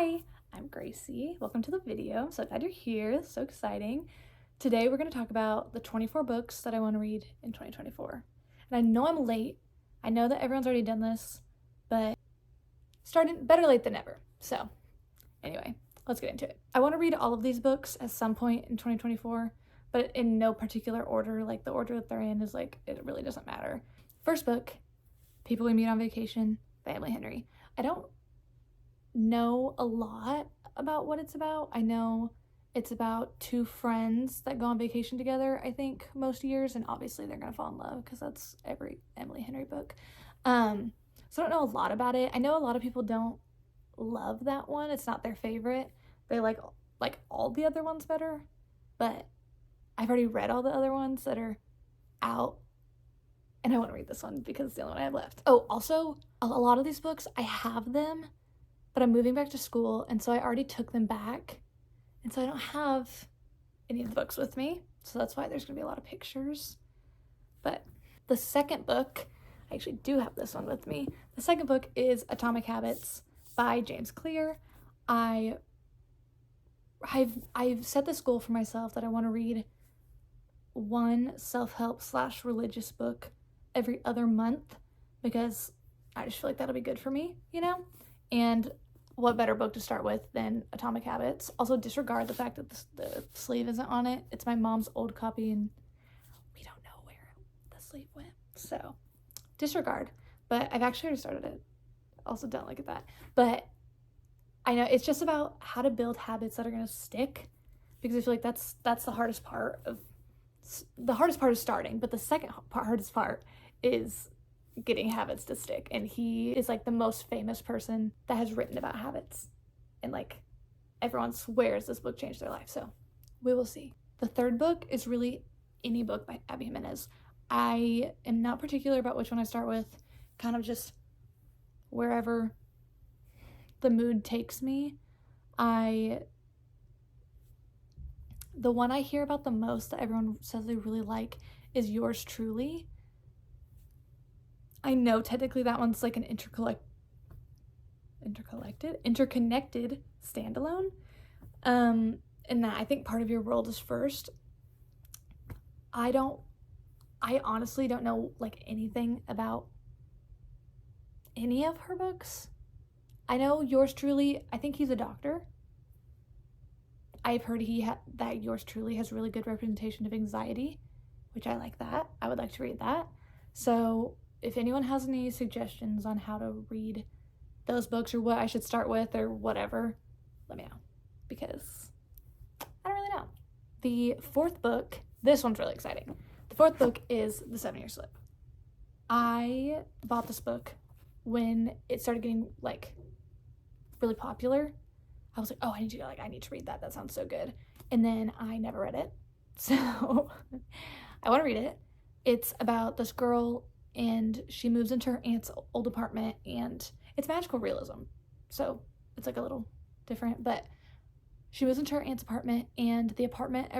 Hi, I'm Gracie. Welcome to the video. I'm so glad you're here. It's so exciting. Today we're going to talk about the 24 books that I want to read in 2024. And I know I'm late. I know that everyone's already done this, but starting better late than never. So anyway, let's get into it. I want to read all of these books at some point in 2024, but in no particular order. Like the order that they're in is like, it really doesn't matter. First book, People We Meet on Vacation by Emily Henry. I don't know a lot about what it's about. I know it's about two friends that go on vacation together, I think, most years, and obviously they're gonna fall in love because that's every Emily Henry book. So I don't know a lot about it. I know a lot of people don't love that one. It's not their favorite. They like all the other ones better, but I've already read all the other ones that are out, and I want to read this one because it's the only one I have left. Oh, also, a lot of these books, I have them, but I'm moving back to school, and so I already took them back, and so I don't have any of the books with me, so that's why there's going to be a lot of pictures. But the second book, I actually do have this one with me. The second book is Atomic Habits by James Clear. I've set this goal for myself that I want to read one self-help / religious book every other month, because I just feel like that'll be good for me, you know? And what better book to start with than Atomic Habits? Also, disregard the fact that the sleeve isn't on it. It's my mom's old copy, and we don't know where the sleeve went. So, disregard. But I've actually already started it. Also, don't look at that. But I know it's just about how to build habits that are going to stick, because I feel like that's the hardest part of... The hardest part is starting, but the second hardest part is getting habits to stick. And he is like the most famous person that has written about habits, and like everyone swears this book changed their life, so we will see. The third book is really any book by Abby Jimenez. I am not particular about which one I start with, kind of just wherever the mood takes me. The one I hear about the most that everyone says they really like is Yours Truly. I know technically that one's like an interconnected standalone. And that I think Part of Your World is first. I honestly don't know like anything about any of her books. I know Yours Truly, I think he's a doctor. I've heard that Yours Truly has really good representation of anxiety, which I like that. I would like to read that. So if anyone has any suggestions on how to read those books or what I should start with or whatever, let me know, because I don't really know. The fourth book, this one's really exciting. The fourth book is The 7-Year Slip. I bought this book when it started getting like really popular. I was like, oh, I need to read that. That sounds so good. And then I never read it. So I want to read it. It's about this girl, and she moves into her aunt's old apartment, and it's magical realism. So it's like a little different, but she moves into her aunt's apartment, and the apartment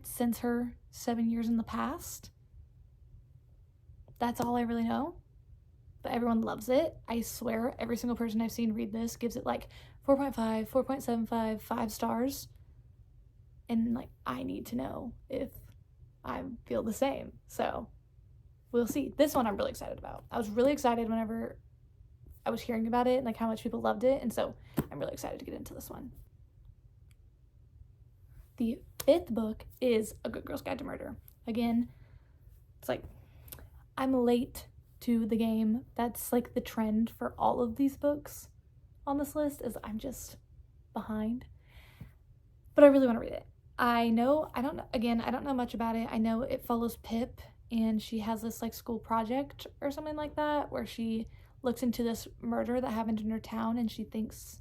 sends her 7 years in the past. That's all I really know. But everyone loves it. I swear every single person I've seen read this gives it like 4.5, 4.75, 5 stars. And like, I need to know if I feel the same. So we'll see. This one I'm really excited about. I was really excited whenever I was hearing about it and like how much people loved it. And so I'm really excited to get into this one. The fifth book is A Good Girl's Guide to Murder. Again, it's like, I'm late to the game. That's like the trend for all of these books on this list, is I'm just behind, but I really want to read it. I don't know much about it. I know it follows Pip, and she has this like school project or something like that where she looks into this murder that happened in her town, and she thinks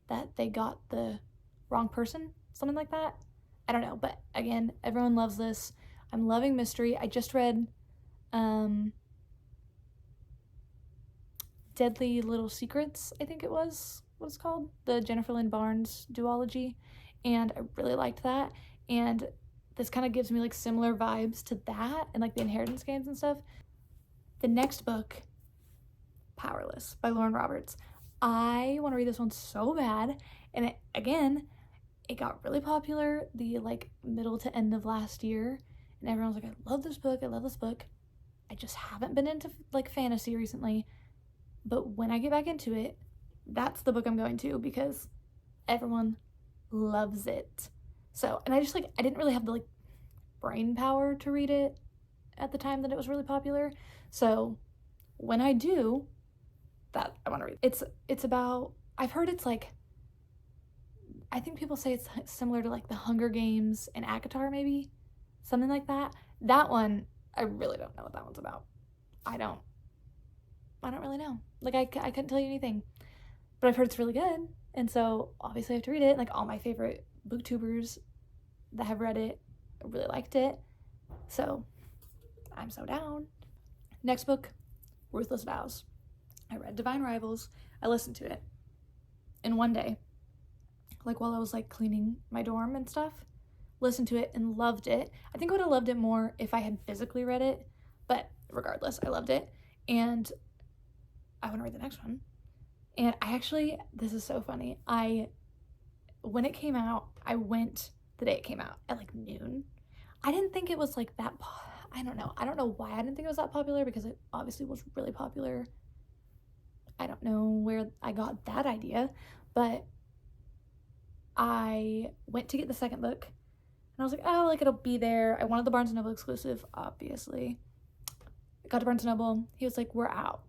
that they got the wrong person, something like that. I don't know, but again, everyone loves this. I'm loving mystery. I just read Deadly Little Secrets, I think it was what it's called, the Jennifer Lynn Barnes duology, and I really liked that. And this kind of gives me like similar vibes to that and like the inheritance games and stuff. The next book, Powerless by Lauren Roberts. I want to read this one so bad. And it got really popular the like middle to end of last year. And everyone was like, I love this book. I love this book. I just haven't been into like fantasy recently. But when I get back into it, that's the book I'm going to because everyone loves it. So, and I just like, I didn't really have the like brain power to read it at the time that it was really popular. So when I do, that I want to read. It's about, I've heard it's like, I think people say it's similar to like the Hunger Games and ACOTAR, maybe something like that. That one, I really don't know what that one's about. I don't really know. Like I couldn't tell you anything, but I've heard it's really good, and so obviously I have to read it. Like all my favorite booktubers that have read it really liked it, so I'm so down. Next book, Ruthless Vows. I read Divine Rivals. I listened to it in one day, like while I was like cleaning my dorm and stuff. Listened to it and loved it. I think I would have loved it more if I had physically read it, but regardless, I loved it. And I want to read the next one. And I actually, this is so funny. When it came out, I went the day it came out at like noon. I didn't think it was like that, I don't know. I don't know why I didn't think it was that popular because it obviously was really popular. I don't know where I got that idea, but I went to get the second book and I was like, oh, like it'll be there. I wanted the Barnes & Noble exclusive, obviously. I got to Barnes & Noble. He was like, we're out.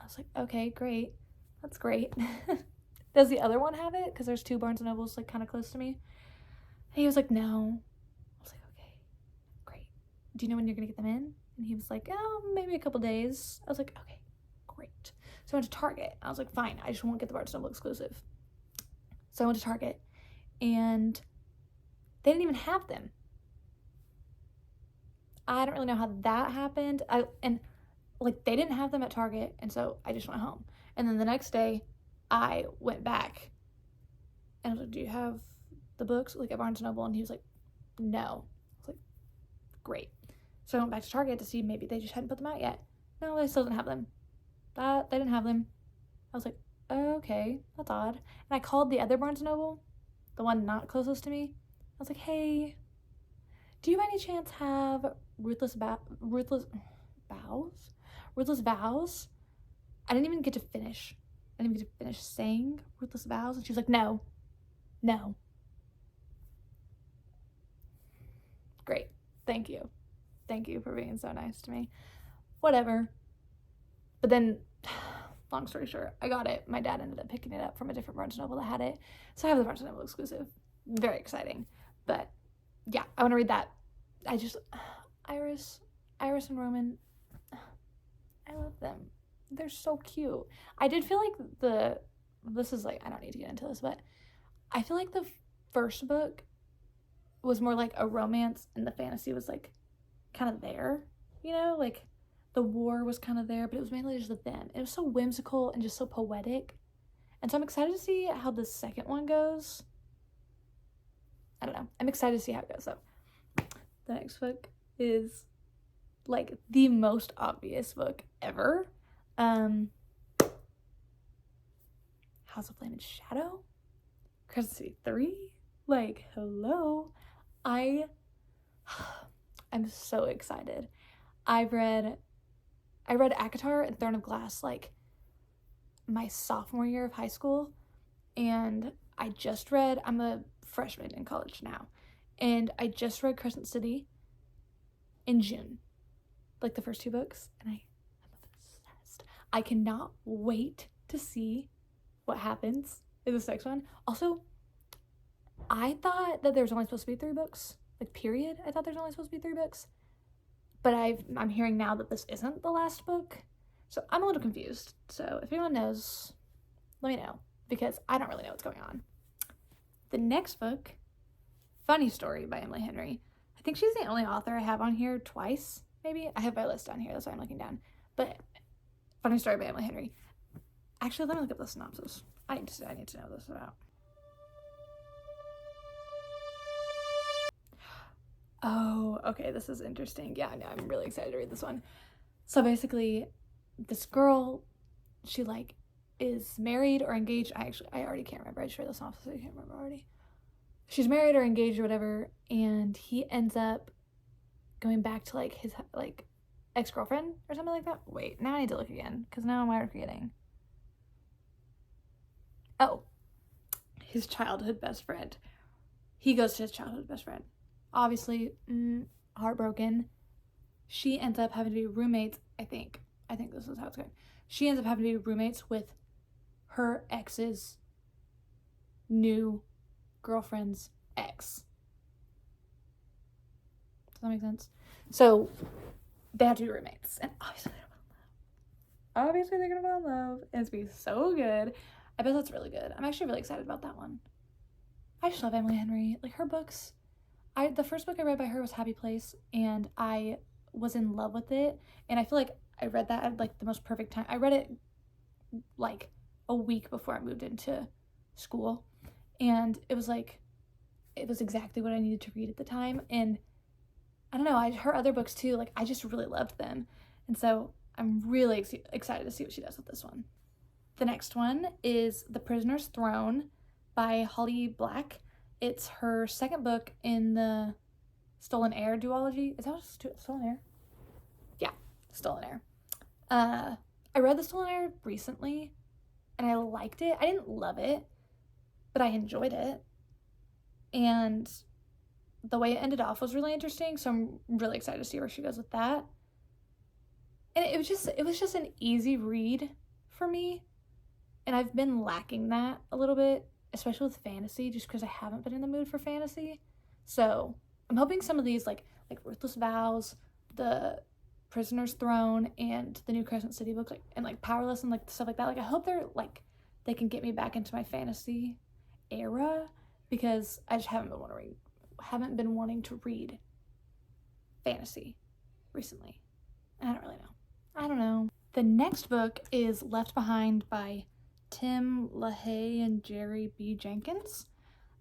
I was like, okay, great. That's great. Does the other one have it? Because there's 2 Barnes & Nobles like kind of close to me. And he was like, no. I was like, okay, great. Do you know when you're going to get them in? And he was like, oh, maybe a couple days. I was like, okay, great. So I went to Target. I was like, fine, I just won't get the Barnes & Noble exclusive. So I went to Target and they didn't even have them. I don't really know how that happened. Like they didn't have them at Target, and so I just went home. And then the next day, I went back, and I was like, "Do you have the books like at Barnes & Noble?" And he was like, "No." I was like, "Great." So I went back to Target to see maybe they just hadn't put them out yet. No, they still didn't have them. They didn't have them. I was like, "Okay, that's odd." And I called the other Barnes & Noble, the one not closest to me. I was like, "Hey, do you by any chance have Ruthless Vows? I didn't even get to finish. I didn't even get to finish saying Ruthless Vows." And she was like, no. Great. Thank you. Thank you for being so nice to me. Whatever. But then, long story short, I got it. My dad ended up picking it up from a different Barnes & Noble that had it. So I have the Barnes & Noble exclusive. Very exciting. But yeah, I want to read that. Iris and Roman, I love them. They're so cute. I did feel like this is like, I don't need to get into this, but I feel like the first book was more like a romance and the fantasy was like kind of there, you know, like the war was kind of there, but it was mainly just them. It was so whimsical and just so poetic. And so I'm excited to see how the second one goes. I don't know. I'm excited to see how it goes. So the next book is like the most obvious book ever. House of Flame and Shadow, Crescent City 3. Like, hello. I'm so excited. I read ACOTAR and Throne of Glass like my sophomore year of high school, and I'm a freshman in college now, and I just read Crescent City in June, like the first 2 books, and I'm obsessed. I cannot wait to see what happens in this next one. Also, I thought that there was only supposed to be 3 books, like period. I thought there's only supposed to be 3 books, but I'm hearing now that this isn't the last book, so I'm a little confused. So if anyone knows, let me know, because I don't really know what's going on. The next book, Funny Story by Emily Henry. I think she's the only author I have on here twice, maybe. I have my list on here, that's why I'm looking down. But Funny Story by Emily Henry. Actually, let me look up the synopsis. I need to know what this is about. Oh, okay, this is interesting. Yeah, no, I'm really excited to read this one. So basically, this girl, she like is married or engaged. I already can't remember. I just read the synopsis, so I can't remember already. She's married or engaged or whatever, and he ends up going back to like his like ex-girlfriend or something like that. Wait, now I need to look again because now I'm forgetting. Oh, his childhood best friend. He goes to his childhood best friend. Obviously, heartbroken. She ends up having to be roommates, I think this is how it's going. She ends up having to be roommates with her ex's new girlfriend's ex. Does that make sense? So they have to be roommates, and obviously they're gonna fall in love. Obviously they're gonna fall in love, and it's gonna be so good. I bet that's really good. I'm actually really excited about that one. I just love Emily Henry. Like, her books, the first book I read by her was Happy Place, and I was in love with it, and I feel like I read that at like the most perfect time. I read it like a week before I moved into school, and it was exactly what I needed to read at the time. And I don't know, her other books too, like I just really loved them, and so I'm really excited to see what she does with this one. The next one is The Prisoner's Throne by Holly Black. It's her second book in the Stolen Heir duology. Is that what it's Stolen Heir? Yeah, Stolen Heir. I read The Stolen Heir recently, and I liked it. I didn't love it, but I enjoyed it. And the way it ended off was really interesting, so I'm really excited to see where she goes with that. And it was just an easy read for me, and I've been lacking that a little bit, especially with fantasy, just because I haven't been in the mood for fantasy. So I'm hoping some of these, like Ruthless Vows, The Prisoner's Throne, and the new Crescent City books, and Powerless and stuff like that. I hope they can get me back into my fantasy era, because I just haven't been wanting to read fantasy recently. I don't know. The next book is Left Behind by Tim LaHaye and Jerry B. Jenkins.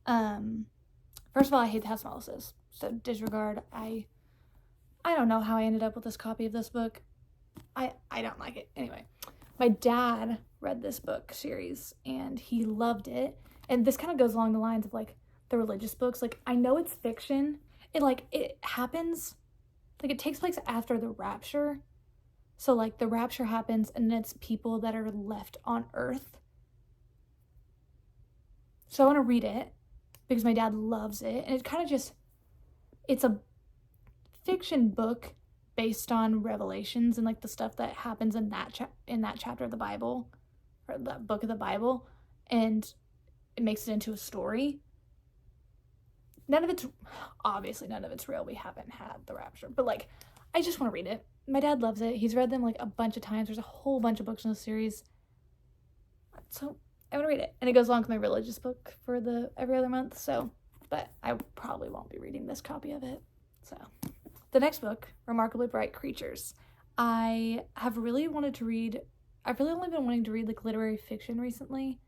First of all, I hate how small this is, so disregard. I don't know how I ended up with this copy of this book. I don't like it. Anyway, my dad read this book series and he loved it. And this kind of goes along the lines of the religious books. I know it's fiction. It happens, it takes place after the rapture. So the rapture happens and it's people that are left on Earth. So I want to read it because my dad loves it. And it kind of it's a fiction book based on revelations and the stuff that happens in that chapter of the Bible, or that book of the Bible, and it makes it into a story. Obviously none of it's real. We haven't had the rapture, but I just want to read it. My dad loves it. He's read them a bunch of times. There's a whole bunch of books in the series, so I want to read it. And it goes along with my religious book for the every other month. So, but I probably won't be reading this copy of it. So, the next book, Remarkably Bright Creatures. I've really only been wanting to read literary fiction recently.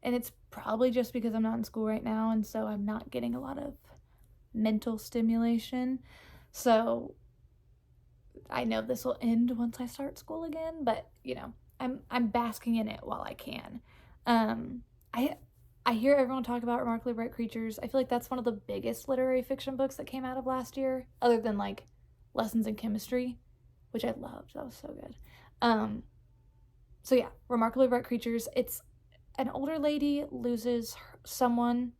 And it's probably just because I'm not in school right now, and so I'm not getting a lot of mental stimulation. So I know this will end once I start school again, but I'm basking in it while I can. I hear everyone talk about Remarkably Bright Creatures. I feel like that's one of the biggest literary fiction books that came out of last year, other than Lessons in Chemistry, which I loved. That was so good. So yeah, Remarkably Bright Creatures. It's an older lady loses someone.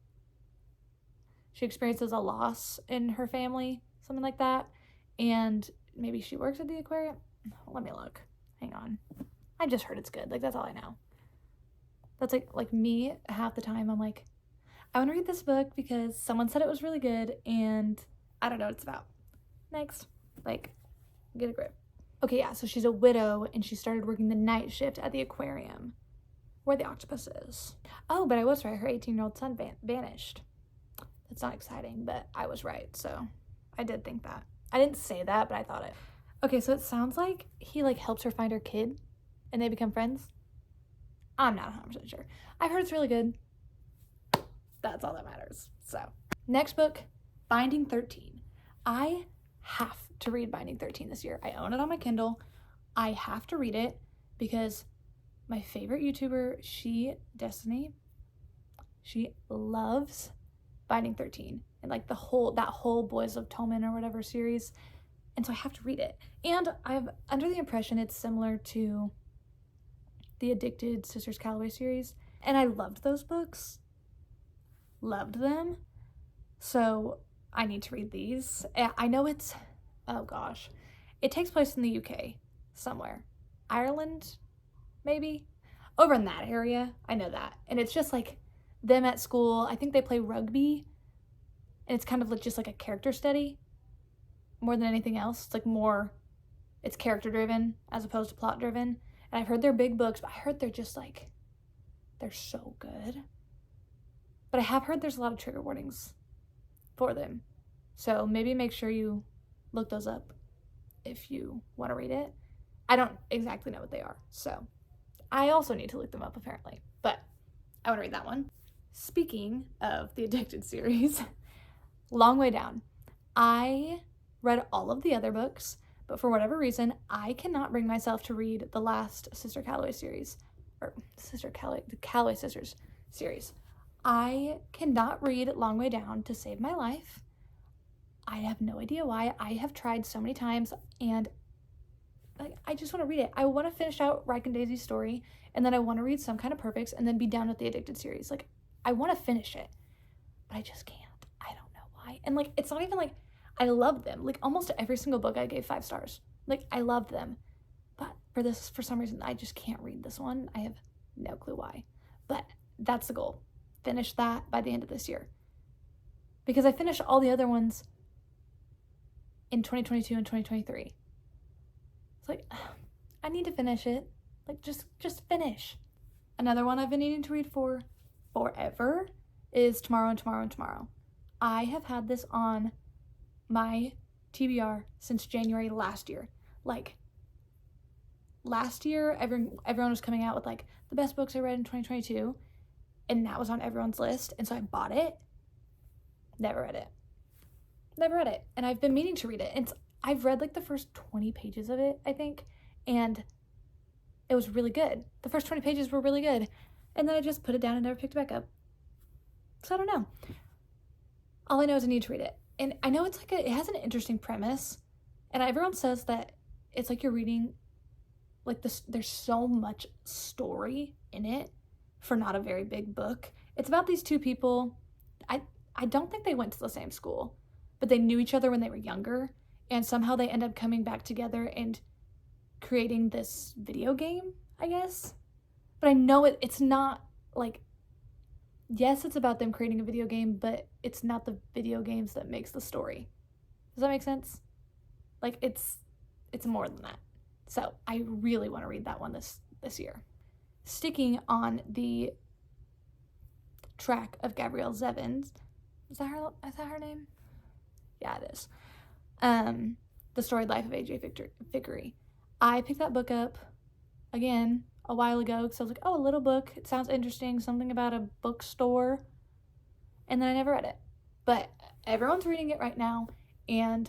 She experiences a loss in her family, something like that. And maybe she works at the aquarium. Let me look. Hang on. I just heard it's good. That's all I know. That's like me half the time. I'm I want to read this book because someone said it was really good and I don't know what it's about. Next. Get a grip. Okay, yeah, so she's a widow and she started working the night shift at the aquarium where the octopus is. Oh, but I was right. Her 18-year-old son vanished. That's not exciting, but I was right. So I did think that. I didn't say that, but I thought it. Okay, so it sounds like he helps her find her kid and they become friends. I'm not 100% sure. I've heard it's really good. That's all that matters. So, next book, Binding 13. I have to read Binding 13 this year. I own it on my Kindle. I have to read it because my favorite YouTuber, Destiny, she loves Binding 13 and like that whole Boys of Toman or whatever series. And so I have to read it. And I'm under the impression it's similar to the Addicted Sisters Calloway series. And I loved those books. Loved them. So I need to read these. I know it's, oh gosh. It takes place in the UK somewhere. Ireland, maybe? Over in that area. I know that. And it's just like them at school. I think they play rugby. And it's kind of like just like a character study more than anything else. It's like more, it's character driven as opposed to plot driven. And I've heard they're big books, but I heard they're just like, they're so good. But I have heard there's a lot of trigger warnings for them. So maybe make sure you look those up if you want to read it. I don't exactly know what they are. So I also need to look them up apparently. But I want to read that one. Speaking of the Addicted series, Long Way Down. I read all of the other books, but for whatever reason, I cannot bring myself to read the last Sister Calloway series, or the Calloway Sisters series. I cannot read Long Way Down to save my life. I have no idea why. I have tried so many times, and like, I just want to read it. I want to finish out Ryke and Daisy's story, and then I want to read Some Kind of Perfects, and then be done with the Addicted series. Like, I want to finish it, but I just can't. I don't know why. And like, it's not even like, I love them. Like, almost every single book I gave 5 stars. Like, I loved them. But for some reason, I just can't read this one. I have no clue why. But that's the goal. Finish that by the end of this year. Because I finished all the other ones in 2022 and 2023. It's like, I need to finish it. Like, just finish. Another one I've been needing to read for forever is Tomorrow and Tomorrow and Tomorrow. I have had this on my TBR since January last year. Like, last year, everyone was coming out with like the best books I read in 2022, and that was on everyone's list, and so I bought it. Never read it. And I've been meaning to read it. I've read like the first 20 pages of it, I think, and it was really good. The first 20 pages were really good, and then I just put it down and never picked it back up. So I don't know. All I know is I need to read it. And I know it's like it has an interesting premise, and everyone says that it's like you're reading like this. There's so much story in it for not a very big book. It's about these two people. I don't think they went to the same school, but they knew each other when they were younger, and somehow they end up coming back together and creating this video game, I guess. But I know it's not like, yes, it's about them creating a video game, but it's not the video games that makes the story. Does that make sense? Like, it's more than that. So I really want to read that one this year. Sticking on the track of Gabrielle Zevin's, is that her name? Yeah, it is. The Storied Life of A.J. Fikery. I picked that book up again a while ago because I was like, oh, a little book. It sounds interesting. Something about a bookstore. And then I never read it. But everyone's reading it right now, and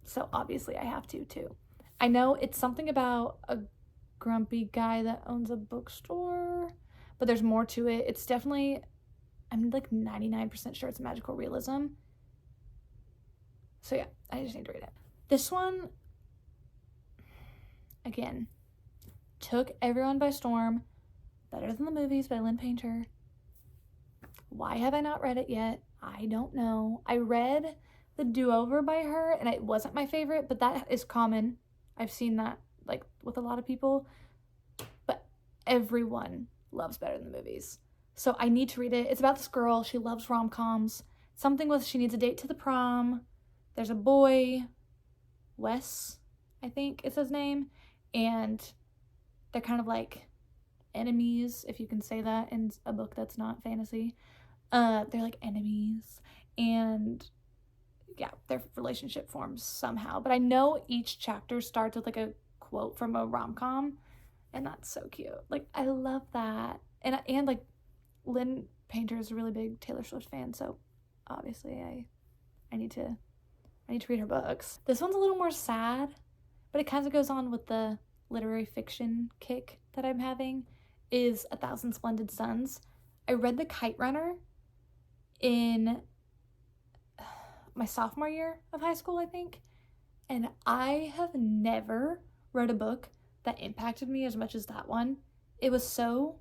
so obviously I have to too. I know it's something about a grumpy guy that owns a bookstore, but there's more to it. It's definitely, I'm like 99% sure it's magical realism. So yeah, I just need to read it. This one, again, took everyone by storm. Better Than the Movies by Lynn Painter. Why have I not read it yet? I don't know. I read The Do-Over by her, and it wasn't my favorite, but that is common. I've seen that like with a lot of people. But everyone loves Better Than the Movies. So I need to read it. It's about this girl. She loves rom-coms. Something with she needs a date to the prom. There's a boy, Wes, I think is his name, and they're kind of like enemies, if you can say that in a book that's not fantasy. They're like enemies, and yeah, their relationship forms somehow. But I know each chapter starts with like a quote from a rom-com, and that's so cute. Like, I love that. And like, Lynn Painter is a really big Taylor Swift fan, so obviously I need to read her books. This one's a little more sad, but it kind of goes on with the literary fiction kick that I'm having. is A Thousand Splendid Suns. I read The Kite Runner in my sophomore year of high school, I think. And I have never read a book that impacted me as much as that one. It was so,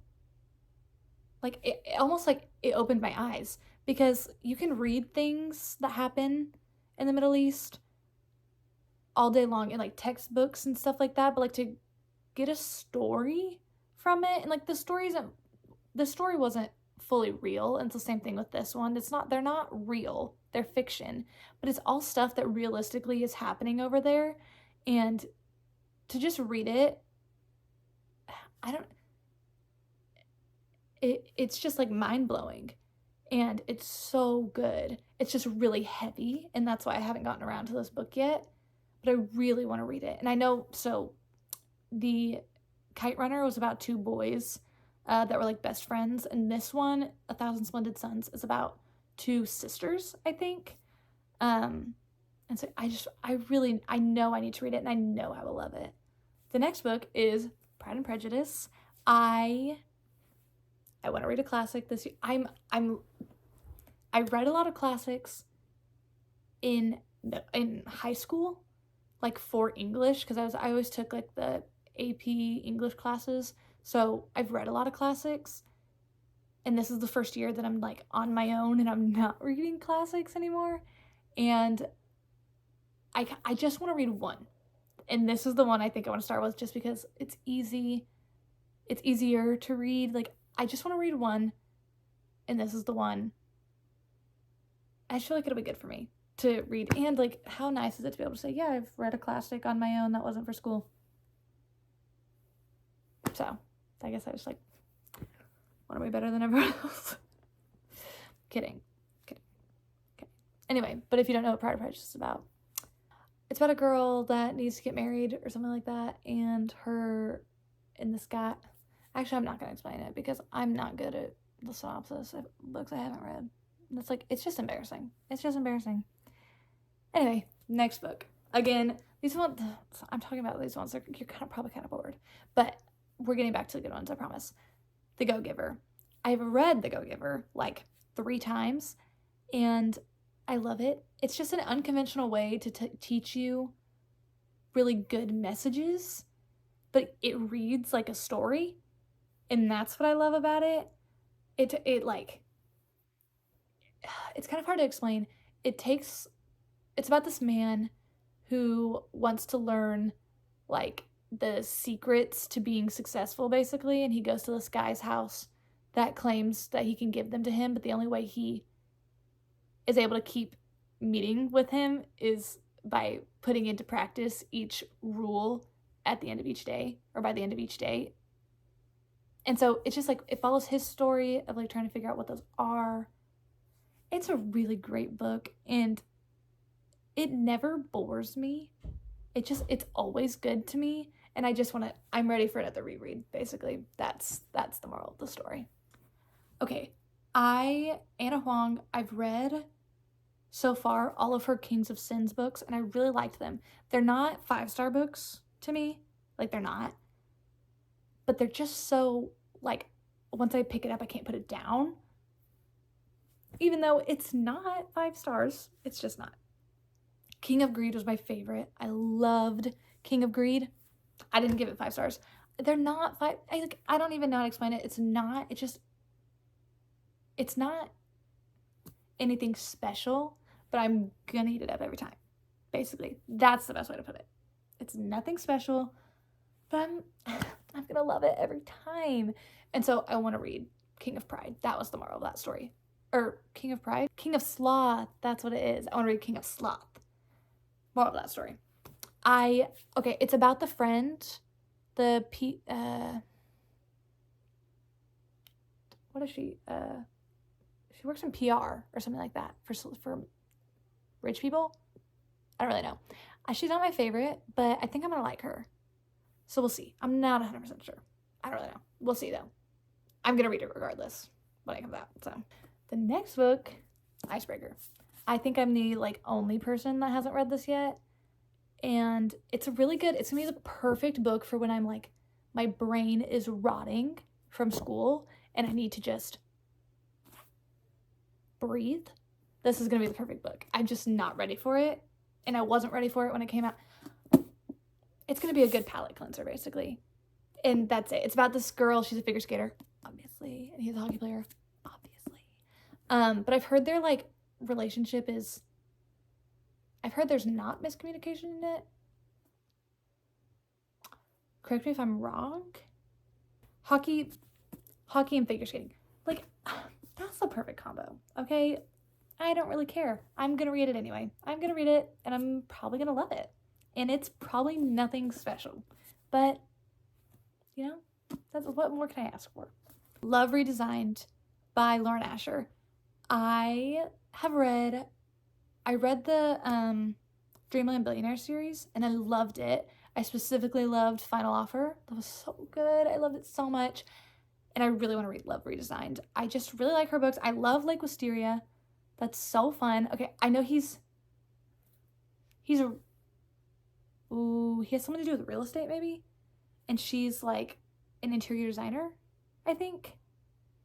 like, it almost like it opened my eyes, because you can read things that happen in the Middle East all day long in, like, textbooks and stuff like that, but, like, to get a story from it, and, like, the story wasn't fully real, and it's the same thing with this one. They're not real, they're fiction, but it's all stuff that realistically is happening over there, and to just read it, it's just, like, mind-blowing, and it's so good. It's just really heavy, and that's why I haven't gotten around to this book yet, but I really want to read it. And I know, so the Kite Runner was about two boys that were, like, best friends, and this one, A Thousand Splendid Suns, is about two sisters, I think. And so I know I need to read it, and I know I will love it. The next book is Pride and Prejudice. I want to read a classic this year. I read a lot of classics in high school, like, for English, because I always took, like, the AP English classes. So I've read a lot of classics, and this is the first year that I'm, like, on my own and I'm not reading classics anymore. And I just want to read one. And this is the one I think I want to start with, just because it's easy. It's easier to read. Like, I just want to read one, and this is the one. I just feel like it'll be good for me to read. And, like, how nice is it to be able to say, yeah, I've read a classic on my own that wasn't for school. So, I guess I was like, want to be better than everyone else. Kidding. Anyway, but if you don't know what Pride and Prejudice is about, it's about a girl that needs to get married or something like that, and her and this guy. Actually, I'm not going to explain it, because I'm not good at the synopsis of books I haven't read. And it's just embarrassing. Anyway, next book. Again, these ones, I'm talking about these ones, you're probably kind of bored. But we're getting back to the good ones, I promise. The Go-Giver. I've read The Go-Giver, like, 3 times, and I love it. It's just an unconventional way to teach you really good messages, but it reads like a story. And that's what I love about it. Like, it's kind of hard to explain. It's about this man who wants to learn, like, the secrets to being successful, basically, and he goes to this guy's house that claims that he can give them to him, but the only way he is able to keep meeting with him is by putting into practice each rule at the end of each day, or by the end of each day. And so it's just, like, it follows his story of, like, trying to figure out what those are. It's a really great book, and it never bores me. It's always good to me, and I'm ready for another reread, basically. That's the moral of the story. Okay, Anna Huang, I've read so far all of her Kings of Sins books, and I really liked them. They're not 5-star books to me, like, they're not. But they're just so, like, once I pick it up, I can't put it down. Even though it's not 5 stars, it's just not. King of Greed was my favorite. I loved King of Greed. I didn't give it 5 stars. They're not 5, I don't even know how to explain it. It's not anything special, but I'm gonna eat it up every time. Basically, that's the best way to put it. It's nothing special, but I'm gonna love it every time. And so I want to read King of Pride. That was the moral of that story. Or King of Pride? King of Sloth. That's what it is. I want to read King of Sloth. Moral of that story. Okay, it's about the friend, what is she? She works in PR or something like that for rich people. I don't really know. She's not my favorite, but I think I'm gonna like her. So we'll see. I'm not 100% sure. I don't really know. We'll see, though. I'm going to read it regardless when it comes out. So the next book, Icebreaker. I think I'm the, like, only person that hasn't read this yet. And it's really good. It's going to be the perfect book for when I'm, like, my brain is rotting from school and I need to just breathe, this is going to be the perfect book. I'm just not ready for it, and I wasn't ready for it when it came out. It's going to be a good palate cleanser, basically. And that's it. It's about this girl. She's a figure skater, obviously, and he's a hockey player, obviously. But I've heard their, like, relationship is... I've heard there's not miscommunication in it. Correct me if I'm wrong. Hockey and figure skating. Like, that's the perfect combo, okay? I don't really care. I'm going to read it anyway. I'm going to read it, and I'm probably going to love it. And it's probably nothing special. But, you know, that's what more can I ask for? Love Redesigned by Lauren Asher. I read the Dreamland Billionaire series, and I loved it. I specifically loved Final Offer. That was so good. I loved it so much. And I really want to read Love Redesigned. I just really like her books. I love Lake Wisteria. That's so fun. Okay, I know he has something to do with real estate maybe? And she's like an interior designer, I think.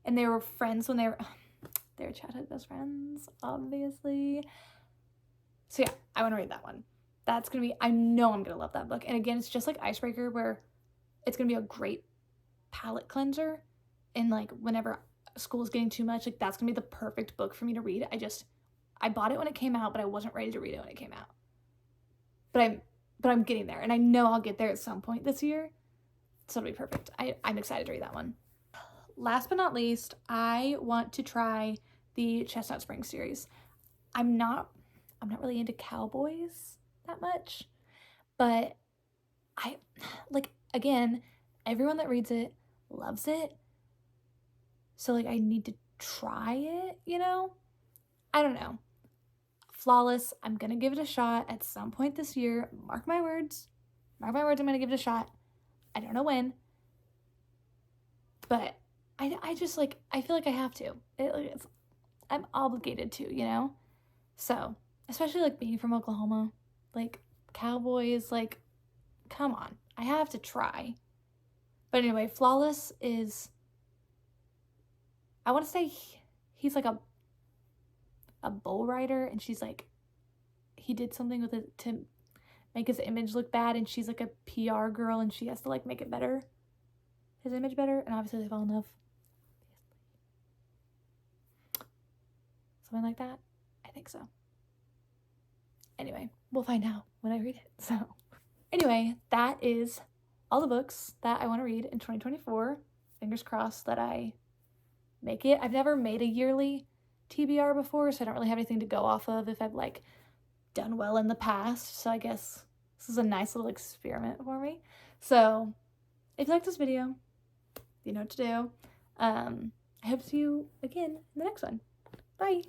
And they were friends when they were childhood best friends, obviously. So yeah, I want to read that one. That's going to be, I know I'm going to love that book. And again, it's just like Icebreaker, where it's going to be a great palate cleanser. And like whenever school is getting too much, like that's going to be the perfect book for me to read. I bought it when it came out, but I wasn't ready to read it when it came out. But I'm getting there, and I know I'll get there at some point this year. So it'll be perfect. I'm excited to read that one. Last but not least, I want to try the Chestnut Springs series. I'm not really into cowboys that much, but again, everyone that reads it loves it. So like I need to try it, you know? I don't know. Flawless, I'm going to give it a shot at some point this year. Mark my words. Mark my words, I'm going to give it a shot. I don't know when. But I just like, I feel like I have to. I'm obligated to, you know? So, especially like being from Oklahoma, like cowboys, like, come on. I have to try. But anyway, Flawless is, I want to say he's like a bull rider, and she's like, he did something with it to make his image look bad, and she's like a PR girl, and she has to like make it better, his image better, and obviously they fall in love. Something like that. I think so. Anyway, we'll find out when I read it. So anyway, that is all the books that I want to read in 2024. Fingers crossed that I make it. I've never made a yearly TBR before, so I don't really have anything to go off of if I've like done well in the past. So I guess this is a nice little experiment for me. So if you like this video, you know what to do. I hope to see you again in the next one. Bye.